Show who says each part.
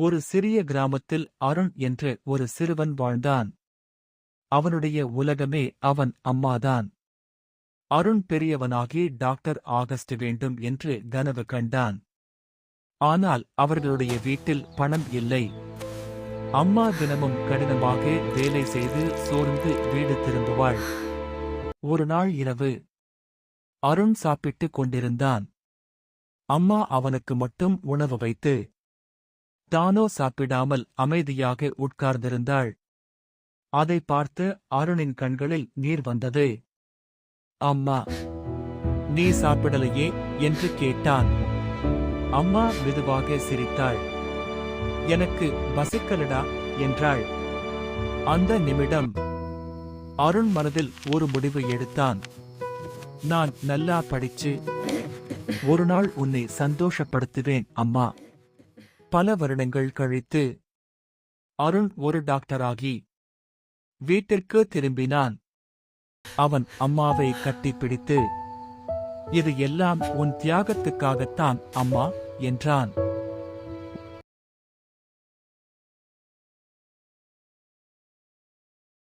Speaker 1: ஒரு சிறிய கிராமத்தில் அருண் என்ற ஒரு சிறுவன் வாழ்ந்தான். அவனுடைய உலகமே அவன் அம்மாதான். அருண் பெரியவனாகி டாக்டர் ஆகஸ்ட் வேண்டும் என்று கனவு கண்டான். ஆனால் அவர்களுடைய வீட்டில் பணம் இல்லை. அம்மா தினமும் கடினமாக வேலை செய்து சோர்ந்து வீடு திரும்புவாள். ஒரு நாள் இரவு அருண் சாப்பிட்டுக் கொண்டிருந்தான். அம்மா அவனுக்கு மட்டும் உணவு வைத்து தானோ சாப்பிடாமல் அமைதியாக உட்கார்ந்திருந்தாள். அதை பார்த்து அருணின் கண்களில் நீர் வந்தது. அம்மா, நீ சாப்பிடலையே என்று கேட்டான். அம்மா மெதுவாக சிரித்தாள். எனக்கு பசிக்கலடா என்றாள். அந்த நிமிடம் அருண் மனதில் ஒரு முடிவு எடுத்தான். நான் நல்லா படிச்சு ஒரு நாள் உன்னை சந்தோஷப்படுத்துவேன் அம்மா. பல வருடங்கள் கழித்து அருண் ஒரு டாக்டராகி வீட்டிற்கு திரும்பினான். அவன் அம்மாவை கட்டிப்பிடித்து, இது எல்லாம் உன் தியாகத்துக்காகத்தான் அம்மா என்றான்.